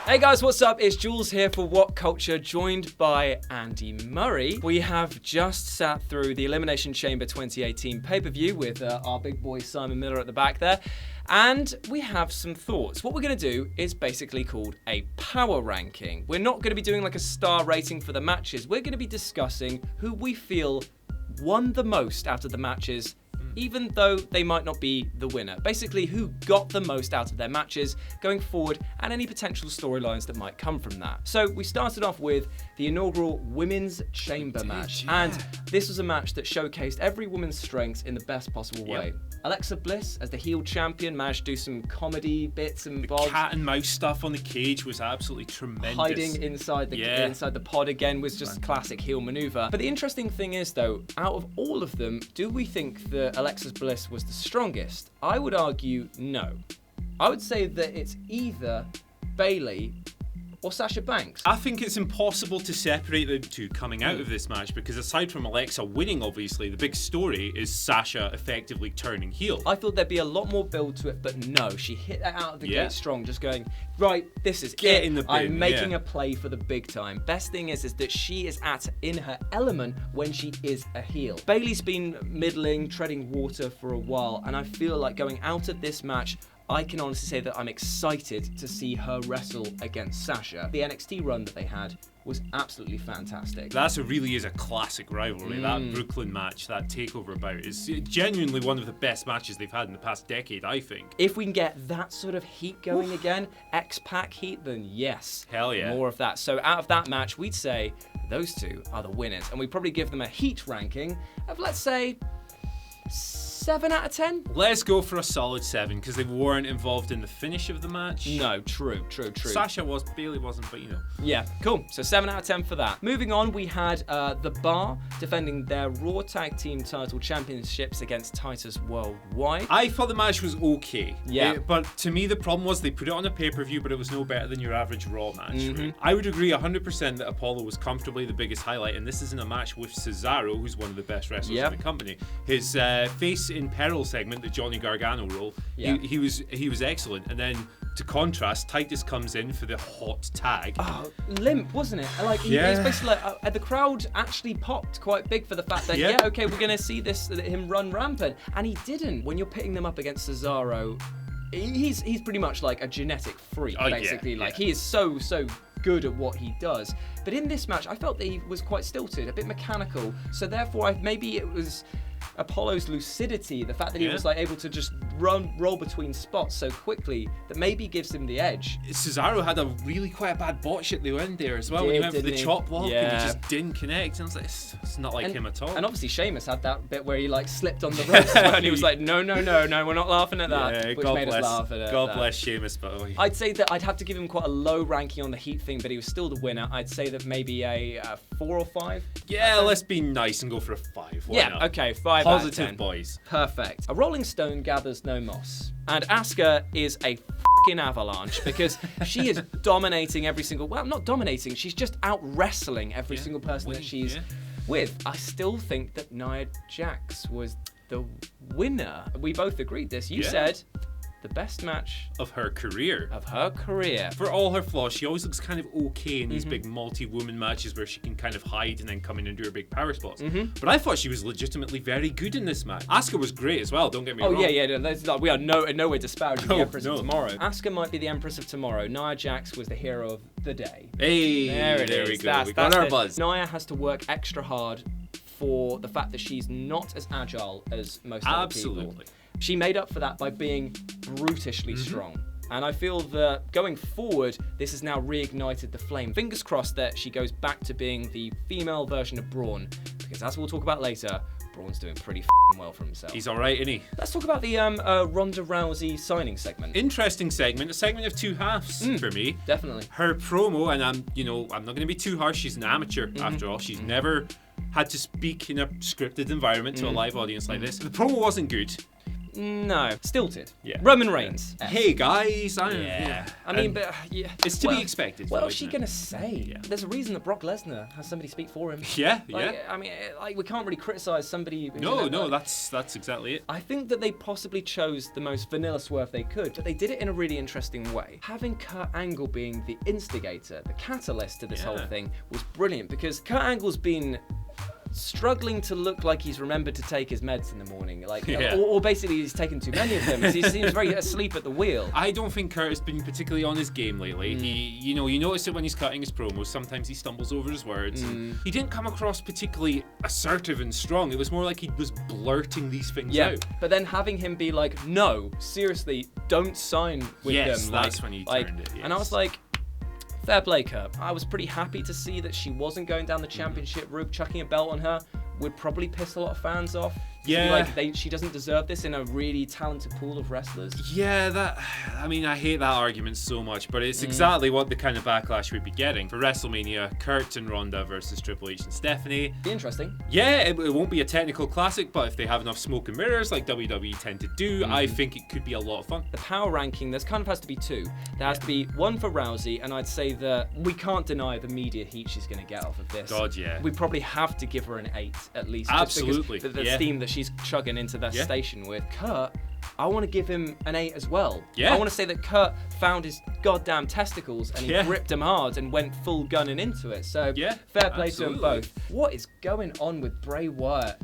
Hey guys, what's up? It's Jules here for WhatCulture, joined by Andy Murray. We have just sat through the Elimination Chamber 2018 pay-per-view with our big boy Simon Miller at the back there, and we have some thoughts. What we're going to do is basically called a power ranking. We're not going to be doing like a star rating for the matches. We're going to be discussing who we feel won the most out of the matches, even though they might not be the winner. Basically, who got the most out of their matches going forward and any potential storylines that might come from that. So we started off with the inaugural Women's Chamber match. Yeah. And this was a match that showcased every woman's strengths in the best possible way. Alexa Bliss, as the heel champion, managed to do some comedy bits and bobs. Cat and mouse stuff on the cage was absolutely tremendous. Hiding inside the pod again was just classic heel maneuver. But the interesting thing is, though, out of all of them, do we think that Alexa Bliss was the strongest? I would argue no. I would say that it's either Bayley or Sasha Banks. I think it's impossible to separate the two coming out of this match because aside from Alexa winning, obviously, the big story is Sasha effectively turning heel. I thought there'd be a lot more build to it, but no, she hit that out of the gate strong, just going, right, this is Get it. in the bin, I'm making a play for the big time. Best thing is that she is in her element when she is a heel. Bayley's been middling, treading water for a while, and I feel like going out of this match, I can honestly say that I'm excited to see her wrestle against Sasha. The NXT run that they had was absolutely fantastic. That really is a classic rivalry. That Brooklyn match, that takeover bout, is genuinely one of the best matches they've had in the past decade, I think. If we can get that sort of heat going again, X-Pac heat, then yes. Hell yeah. More of that. So out of that match, we'd say those two are the winners. And we'd probably give them a heat ranking of, let's say, 7 out of 10? Let's go for a solid 7 because they weren't involved in the finish of the match. No, true. Sasha was, Bayley wasn't, but you know. Yeah, cool. So 7 out of 10 for that. Moving on, we had The Bar defending their Raw Tag Team Title Championships against Titus Worldwide. I thought the match was okay. Yeah. But to me, the problem was they put it on a pay-per-view, but it was no better than your average Raw match. Right? I would agree 100% that Apollo was comfortably the biggest highlight, and this isn't a match with Cesaro, who's one of the best wrestlers in the company. His face in peril segment, the Johnny Gargano role, he was excellent. And then to contrast, Titus comes in for the hot tag. Oh, limp, wasn't it? Like he's basically like, the crowd actually popped quite big for the fact that okay, we're gonna see him run rampant, and he didn't. When you're pitting them up against Cesaro, he's pretty much like a genetic freak, basically. He is so good at what he does. But in this match, I felt that he was quite stilted, a bit mechanical. So therefore, maybe it was Apollo's lucidity, the fact that he was like able to just roll between spots so quickly that maybe gives him the edge. Cesaro had a really quite a bad botch at the end there as well when he went for the chop block and he just didn't connect. And I was like, it's not like him at all. And obviously Sheamus had that bit where he like slipped on the ropes and he was like, no, we're not laughing at that. Which made us laugh at God bless Sheamus, but I'd say that I'd have to give him quite a low ranking on the heat thing, but he was still the winner. I'd say that maybe a 4 or 5. Yeah, let's be nice and go for a 5. Why not? Okay, 5 Positive out of 10. Boys. Perfect. A Rolling Stone gathers no moss. And Asuka is a f***ing avalanche because she is dominating every single... Well, not dominating. She's just out-wrestling every single person that she's with. I still think that Nia Jax was the winner. We both agreed this. You said... the best match of her career. For all her flaws, she always looks kind of okay in these big multi-woman matches where she can kind of hide and then come in and do her big power spots. But I thought she was legitimately very good in this match. Asuka was great as well, don't get me wrong. We are nowhere disparaging the Empress of Tomorrow. Asuka might be the Empress of Tomorrow. Nia Jax was the hero of the day. Hey, there we go. We got our buzz. Nia has to work extra hard for the fact that she's not as agile as most other people. She made up for that by being brutishly strong. And I feel that going forward, this has now reignited the flame. Fingers crossed that she goes back to being the female version of Braun, because as we'll talk about later, Braun's doing pretty well for himself. He's all right, isn't he? Let's talk about the Ronda Rousey signing segment. Interesting segment, a segment of two halves for me. Definitely. I'm not going to be too harsh. She's an amateur after all. She's never had to speak in a scripted environment to a live audience like this. The promo wasn't good. No, stilted. Yeah. Roman Reigns. Hey guys, I mean, but it's to be expected. What though, else is she isn't gonna it? say? Yeah. There's a reason that Brock Lesnar has somebody speak for him. Yeah, I mean, we can't really criticize somebody. No, that's exactly it. I think that they possibly chose the most vanilla swerve they could, but they did it in a really interesting way. Having Kurt Angle being the instigator, the catalyst to this whole thing, was brilliant because Kurt Angle's been struggling to look like he's remembered to take his meds in the morning, or basically he's taken too many of them. He seems very asleep at the wheel. I don't think Kurt has been particularly on his game lately. You notice it when he's cutting his promos. Sometimes he stumbles over his words. And he didn't come across particularly assertive and strong. It was more like he was blurting these things out. But then having him be like, "No, seriously, don't sign with them." Yes, that's when he turned it. Yes. And I was like, fair play, Kurt. I was pretty happy to see that she wasn't going down the championship route. Chucking a belt on her would probably piss a lot of fans off. Yeah. She doesn't deserve this in a really talented pool of wrestlers. Yeah, I hate that argument so much, but it's exactly what the kind of backlash we'd be getting. For WrestleMania, Kurt and Ronda versus Triple H and Stephanie. Be interesting. Yeah, it won't be a technical classic, but if they have enough smoke and mirrors like WWE tend to do, I think it could be a lot of fun. The power ranking, there's kind of has to be two. There has to be one for Rousey, and I'd say that we can't deny the media heat she's going to get off of this. God, yeah. We probably have to give her an 8 at least. Absolutely. Just because the steam that she's chugging into that station with. Kurt, I want to give him an 8 as well. Yeah. I want to say that Kurt found his goddamn testicles and he gripped them hard and went full gunning into it. So fair play to them both. What is going on with Bray Wyatt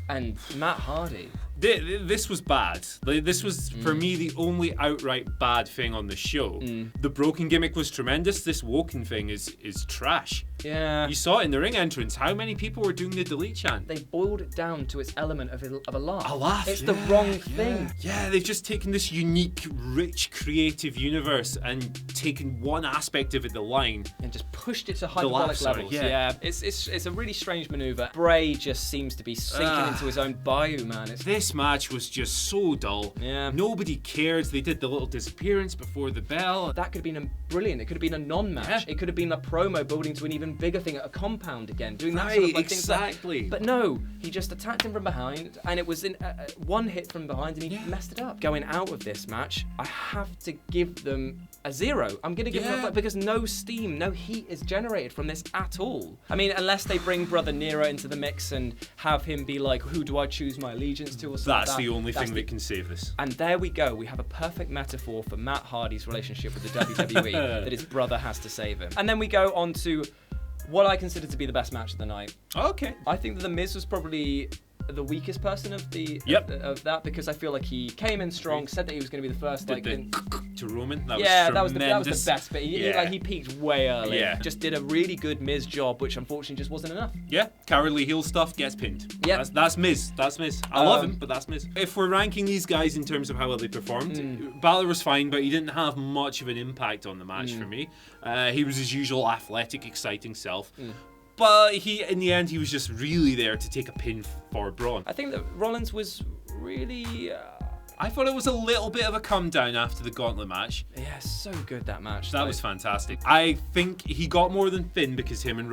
and Matt Hardy? This was bad. This was, for me, the only outright bad thing on the show. The broken gimmick was tremendous. This Woken thing is trash. Yeah. You saw it in the ring entrance. How many people were doing the delete chant? They boiled it down to its element of a laugh. A laugh. It's the wrong thing. Yeah, they've just taken this unique, rich, creative universe and taken one aspect of it, the line, and just pushed it to hyperbolic levels. Yeah. It's a really strange maneuver. Bray just seems to be sinking into his own bayou, man. This match was just so dull. Yeah. Nobody cared. They did the little disappearance before the bell. That could have been brilliant. It could have been a non-match. Yeah. It could have been a promo building to an even bigger thing at a compound again, doing that Right, sort of like exactly. things. But no, he just attacked him from behind, and it was in one hit from behind, and he messed it up. Going out of this match, I have to give them a 0. I'm going to give them a, because no steam, no heat is generated from this at all. I mean, unless they bring Brother Nero into the mix and have him be like, who do I choose my allegiance to, or something That's the only thing that can save this. And there we go. We have a perfect metaphor for Matt Hardy's relationship with the WWE, that his brother has to save him. And then we go on to what I consider to be the best match of the night. Okay. I think that The Miz was probably the weakest person of the of that, because I feel like he came in strong, said that he was going to be the first. To Roman. That was the best bit. He peaked way early. Yeah. Just did a really good Miz job, which unfortunately just wasn't enough. Yeah, cowardly heel stuff gets pinned. Yeah, that's Miz. That's Miz. I love him, but that's Miz. If we're ranking these guys in terms of how well they performed, Balor was fine, but he didn't have much of an impact on the match for me. He was his usual athletic, exciting self. But in the end, he was just really there to take a pin for Braun. I think that Rollins was really... I thought it was a little bit of a come down after the gauntlet match. Yeah, so good that match. That was fantastic. I think he got more than Finn because him and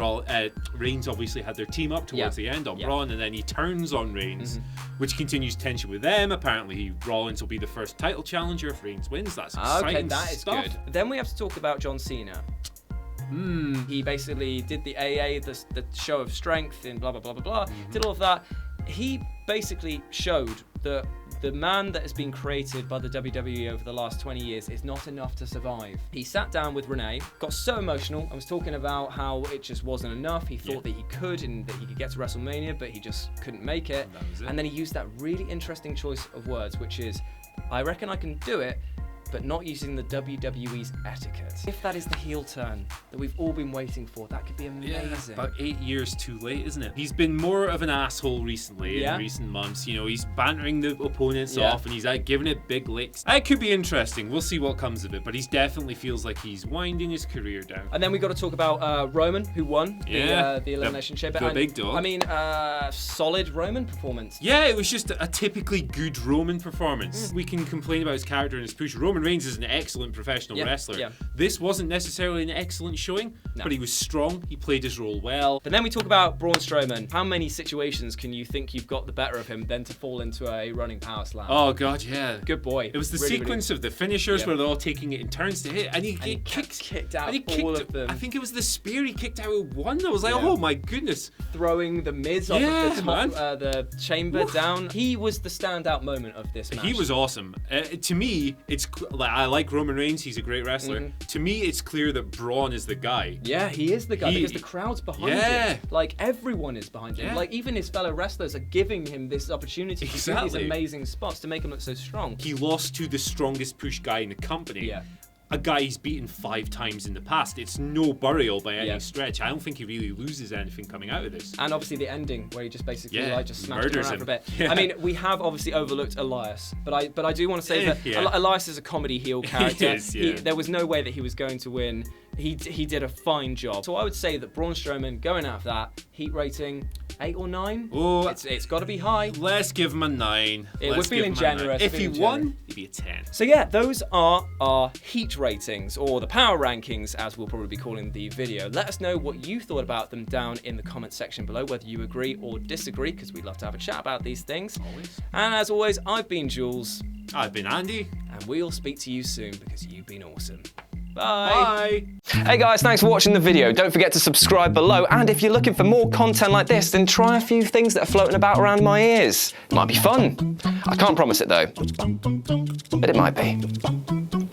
Reigns obviously had their team up towards the end on Braun, and then he turns on Reigns, which continues tension with them. Apparently, Rollins will be the first title challenger if Reigns wins. That's exciting that is stuff. Good. Then we have to talk about John Cena. He basically did the AA, the show of strength, and blah, blah, blah, blah, blah. Did all of that. He basically showed that the man that has been created by the WWE over the last 20 years is not enough to survive. He sat down with Renee, got so emotional, and was talking about how it just wasn't enough. He thought that he could, and that he could get to WrestleMania, but he just couldn't make it. And then he used that really interesting choice of words, which is, I reckon I can do it, but not using the WWE's etiquette. If that is the heel turn that we've all been waiting for, that could be amazing. About 8 years too late, isn't it? He's been more of an asshole recently in recent months. You know, he's bantering the opponents off, and he's giving it big licks. It could be interesting. We'll see what comes of it, but he definitely feels like he's winding his career down. And then we got to talk about Roman, who won the Elimination Chamber. The big dog. I mean, solid Roman performance. Yeah, it was just a typically good Roman performance. We can complain about his character and his push. Roman Reigns is an excellent professional wrestler. Yeah. This wasn't necessarily an excellent showing, but he was strong. He played his role well. But then we talk about Braun Strowman. How many situations can you think you've got the better of him than to fall into a running power slam? Oh God, yeah. Good boy. It was the sequence of the finishers where they're all taking it in turns to hit, and he kicked out all of them. I think it was the spear he kicked out with one. I was like, oh my goodness. Throwing the Miz off of the top, the chamber down. He was the standout moment of this match. He was awesome. To me, it's like I like Roman Reigns. He's a great wrestler. To me, it's clear that Braun is the guy. Yeah, he is the guy because the crowd's behind him. Like everyone is behind him. Yeah. Like even his fellow wrestlers are giving him this opportunity to do these amazing spots to make him look so strong. He lost to the strongest push guy in the company. Yeah. A guy he's beaten 5 times in the past. It's no burial by any stretch. I don't think he really loses anything coming out of this. And obviously the ending where he just basically just smashed him murders around for a bit. Yeah. I mean, we have obviously overlooked Elias, but I do want to say that Elias is a comedy heel character. There was no way that he was going to win. He did a fine job. So I would say that Braun Strowman going out of that heat rating 8 or 9. Oh, it's got to be high. Let's give him a 9. We're feeling generous. If he won, he'd be a 10. So yeah, those are our heat ratings, or the power rankings, as we'll probably be calling the video. Let us know what you thought about them down in the comment section below, whether you agree or disagree, because we'd love to have a chat about these things. Always. And as always, I've been Jules. I've been Andy. And we'll speak to you soon, because you've been awesome. Bye. Bye. Hey guys, thanks for watching the video. Don't forget to subscribe below, and if you're looking for more content like this, then try a few things that are floating about around my ears. It might be fun. I can't promise it though, but it might be.